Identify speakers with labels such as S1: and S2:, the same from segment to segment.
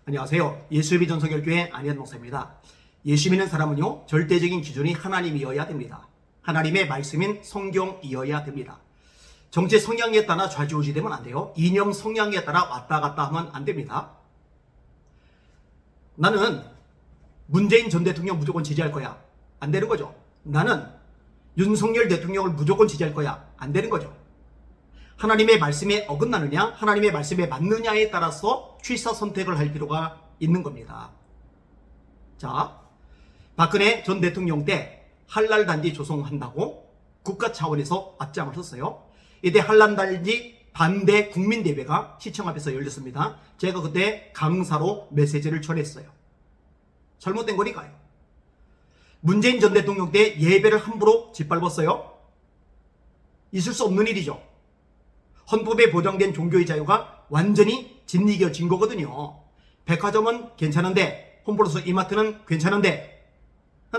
S1: 안녕하세요. 예수의 전성결교회 안현 목사입니다. 예수 믿는 사람은요, 절대적인 기준이 하나님이어야 됩니다. 하나님의 말씀인 성경이어야 됩니다. 정치 성향에 따라 좌지우지 되면 안 돼요. 이념 성향에 따라 왔다 갔다 하면 안 됩니다. 나는 문재인 전 대통령 무조건 지지할 거야. 안 되는 거죠. 나는 윤석열 대통령을 무조건 지지할 거야. 안 되는 거죠. 하나님의 말씀에 어긋나느냐, 하나님의 말씀에 맞느냐에 따라서 취사 선택을 할 필요가 있는 겁니다. 자, 박근혜 전 대통령 때 한랄 단지 조성한다고 국가 차원에서 앞장을 섰어요. 이때 한랄 단지 반대 국민대회가 시청 앞에서 열렸습니다. 제가 그때 강사로 메시지를 전했어요. 잘못된 거니까요. 문재인 전 대통령 때 예배를 함부로 짓밟았어요. 있을 수 없는 일이죠. 헌법에 보장된 종교의 자유가 완전히 짓이겨진 거거든요. 백화점은 괜찮은데, 홈플러스 이마트는 괜찮은데,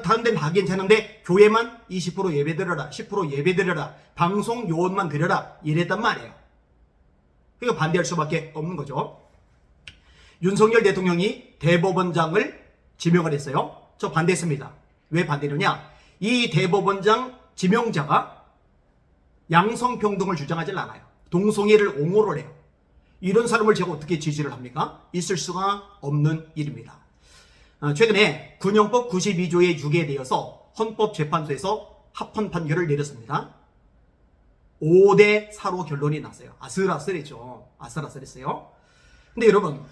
S1: 다른 데는 다 괜찮은데 교회만 20% 예배 드려라, 10% 예배 드려라, 방송 요원만 드려라 이랬단 말이에요. 그러니까 반대할 수밖에 없는 거죠. 윤석열 대통령이 대법원장을 지명을 했어요. 저 반대했습니다. 왜 반대느냐? 이 대법원장 지명자가 양성평등을 주장하지 않아요. 동성애를 옹호를 해요. 이런 사람을 제가 어떻게 지지를 합니까? 있을 수가 없는 일입니다. 최근에 군형법 92조의 6에 대해서 헌법재판소에서 합헌 판결을 내렸습니다. 5대 4로 결론이 났어요. 아슬아슬했죠. 아슬아슬했어요. 근데 여러분,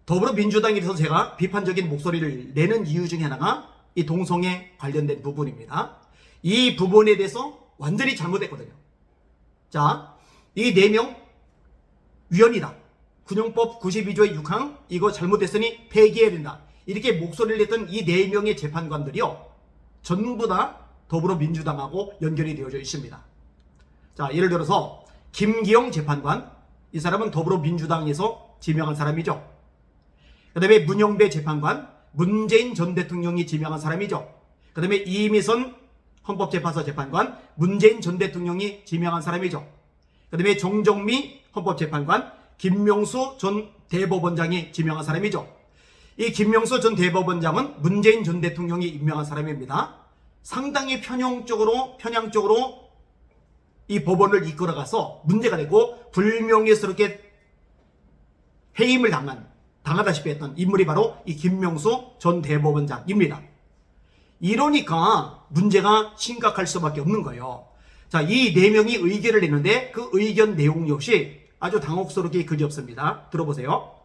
S1: 더불어민주당에서 제가 비판적인 목소리를 내는 이유 중에 하나가 이 동성애 관련된 부분입니다. 이 부분에 대해서 완전히 잘못했거든요. 자, 이 4명 위헌이다. 군형법 92조의 6항 이거 잘못했으니 폐기해야 된다. 이렇게 목소리를 냈던 이 4명의 재판관들이요, 전부 다 더불어민주당하고 연결이 되어져 있습니다. 자, 예를 들어서 김기영 재판관, 이 사람은 더불어민주당에서 지명한 사람이죠. 그 다음에 문영배 재판관, 문재인 전 대통령이 지명한 사람이죠. 그 다음에 이미선 헌법재판소 재판관, 문재인 전 대통령이 지명한 사람이죠. 그 다음에 정정미 헌법재판관, 김명수 전 대법원장이 지명한 사람이죠. 이 김명수 전 대법원장은 문재인 전 대통령이 임명한 사람입니다. 상당히 편향적으로 이 법원을 이끌어가서 문제가 되고 불명예스럽게 해임을 당하다시피 했던 인물이 바로 이 김명수 전 대법원장입니다. 이러니까 문제가 심각할 수밖에 없는 거예요. 자, 이 4명이 의견을 냈는데 그 의견 내용 역시 아주 당혹스럽게 그지없습니다. 들어보세요.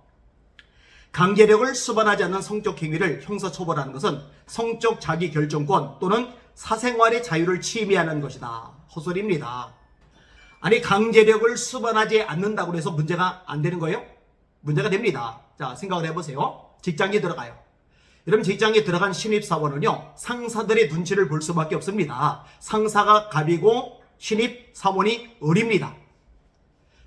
S1: 강제력을 수반하지 않는 성적 행위를 형사처벌하는 것은 성적 자기결정권 또는 사생활의 자유를 침해하는 것이다. 헛소리입니다. 아니, 강제력을 수반하지 않는다고 해서 문제가 안 되는 거예요? 문제가 됩니다. 자, 생각을 해보세요. 직장에 들어가요. 여러분, 직장에 들어간 신입사원은요, 상사들의 눈치를 볼 수밖에 없습니다. 상사가 갑이고 신입사원이 을입니다.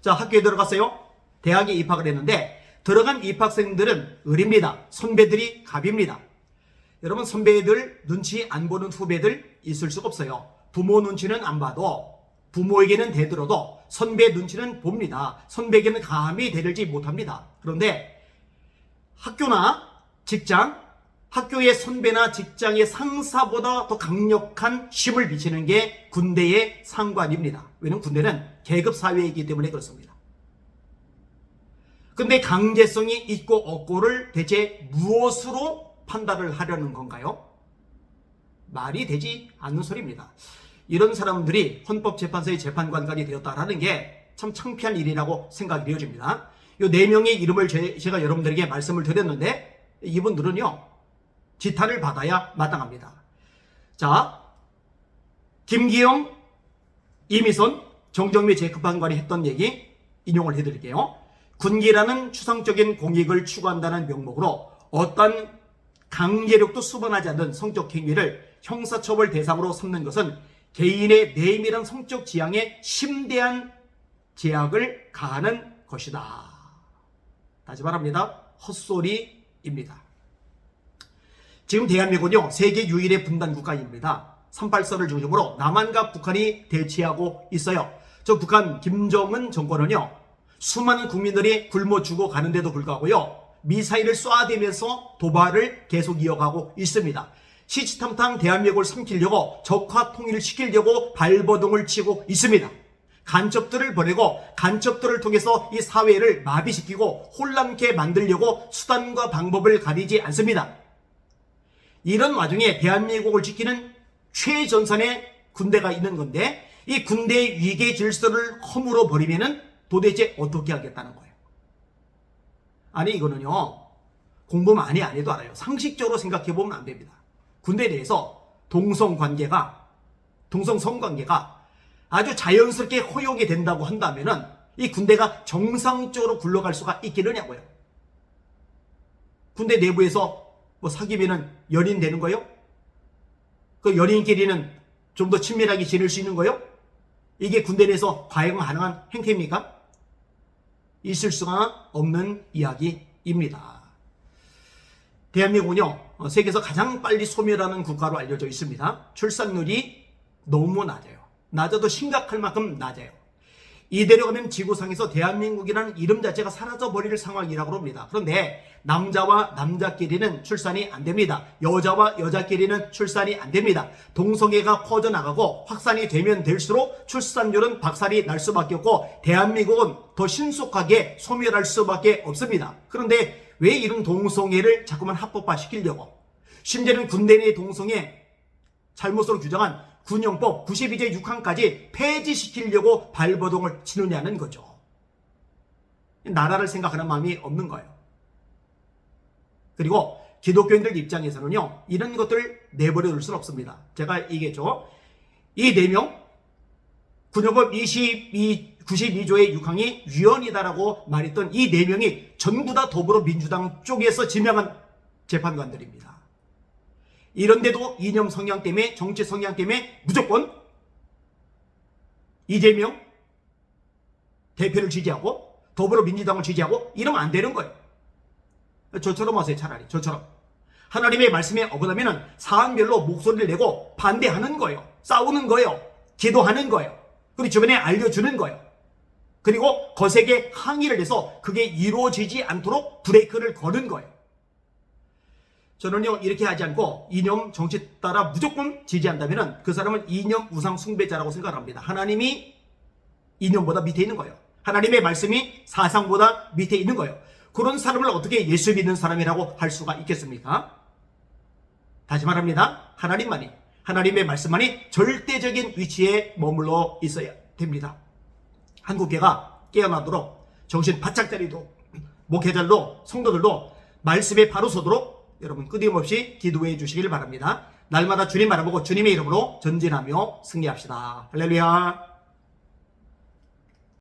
S1: 자, 학교에 들어갔어요. 대학에 입학을 했는데 들어간 입학생들은 을입니다. 선배들이 갑입니다. 여러분, 선배들 눈치 안 보는 후배들 있을 수가 없어요. 부모 눈치는 안 봐도, 부모에게는 대들어도 선배 눈치는 봅니다. 선배에게는 감히 대들지 못합니다. 그런데 학교나 직장, 학교의 선배나 직장의 상사보다 더 강력한 힘을 미치는 게 군대의 상관입니다. 왜냐하면 군대는 계급 사회이기 때문에 그렇습니다. 근데 강제성이 있고 없고를 대체 무엇으로 판단을 하려는 건가요? 말이 되지 않는 소리입니다. 이런 사람들이 헌법재판소의 재판관까지 되었다라는 게 참 창피한 일이라고 생각이 되어집니다. 이 4명의 이름을 제가 여러분들에게 말씀을 드렸는데 이분들은요, 지탄을 받아야 마땅합니다. 자, 김기영, 이미선, 정정미 재판관이 했던 얘기 인용을 해드릴게요. 군기라는 추상적인 공익을 추구한다는 명목으로 어떤 강제력도 수반하지 않는 성적 행위를 형사처벌 대상으로 삼는 것은 개인의 내밀한 성적 지향에 심대한 제약을 가하는 것이다. 다시 말합니다. 헛소리입니다. 지금 대한민국은요, 세계 유일의 분단 국가입니다. 38선을 중심으로 남한과 북한이 대치하고 있어요. 저 북한 김정은 정권은요, 수많은 국민들이 굶어 죽어 가는데도 불구하고요, 미사일을 쏴대면서 도발을 계속 이어가고 있습니다. 시시탐탐 대한민국을 삼키려고 적화 통일시키려고 발버둥을 치고 있습니다. 간첩들을 보내고 간첩들을 통해서 이 사회를 마비시키고 혼란케 만들려고 수단과 방법을 가리지 않습니다. 이런 와중에 대한민국을 지키는 최전선의 군대가 있는 건데 이 군대의 위계 질서를 허물어 버리면은 도대체 어떻게 하겠다는 거예요. 아니 이거는요 공부 많이 안 해도 알아요. 상식적으로 생각해 보면 안 됩니다. 군대에 대해서 동성성관계가 아주 자연스럽게 허용이 된다고 한다면은 이 군대가 정상적으로 굴러갈 수가 있겠느냐고요. 군대 내부에서 뭐 사귀면은 연인 되는 거요? 그 연인끼리는 좀 더 친밀하게 지낼 수 있는 거요? 이게 군대 내에서 과연 가능한 행태입니까? 있을 수가 없는 이야기입니다. 대한민국은요 세계에서 가장 빨리 소멸하는 국가로 알려져 있습니다. 출산율이 너무 낮아요. 낮아도 심각할 만큼 낮아요. 이대로 가면 지구상에서 대한민국이라는 이름 자체가 사라져버릴 상황이라고 합니다. 그런데 남자와 남자끼리는 출산이 안 됩니다. 여자와 여자끼리는 출산이 안 됩니다. 동성애가 퍼져나가고 확산이 되면 될수록 출산율은 박살이 날 수밖에 없고 대한민국은 더 신속하게 소멸할 수밖에 없습니다. 그런데 왜 이런 동성애를 자꾸만 합법화시키려고 심지어는 군대 내 동성애 잘못으로 규정한 군형법 92제 6항까지 폐지시키려고 발버둥을 치느냐는 거죠. 나라를 생각하는 마음이 없는 거예요. 그리고 기독교인들 입장에서는요 이런 것들을 내버려 둘 수는 없습니다. 제가 얘기했죠. 이 4명 군형법 92조의 6항이 위헌이다라고 말했던 이 4명이 전부 다 더불어민주당 쪽에서 지명한 재판관들입니다. 이런데도 이념 성향 때문에 정치 성향 때문에 무조건 이재명 대표를 지지하고 더불어민주당을 지지하고 이러면 안 되는 거예요. 저처럼 하세요. 차라리 저처럼 하나님의 말씀에 어긋나면 사안별로 목소리를 내고 반대하는 거예요. 싸우는 거예요. 기도하는 거예요. 그리고 주변에 알려주는 거예요. 그리고 거세게 항의를 해서 그게 이루어지지 않도록 브레이크를 거는 거예요. 저는요 이렇게 하지 않고 이념 정치 따라 무조건 지지한다면 그 사람은 이념 우상 숭배자라고 생각합니다. 하나님이 이념보다 밑에 있는 거예요. 하나님의 말씀이 사상보다 밑에 있는 거예요. 그런 사람을 어떻게 예수 믿는 사람이라고 할 수가 있겠습니까? 다시 말합니다. 하나님의 말씀만이 절대적인 위치에 머물러 있어야 됩니다. 한국교회가 깨어나도록 정신 바짝 차리도록 목회자들도 성도들도 말씀에 바로 서도록 여러분 끊임없이 기도해 주시길 바랍니다. 날마다 주님 바라보고 주님의 이름으로 전진하며 승리합시다. 할렐루야.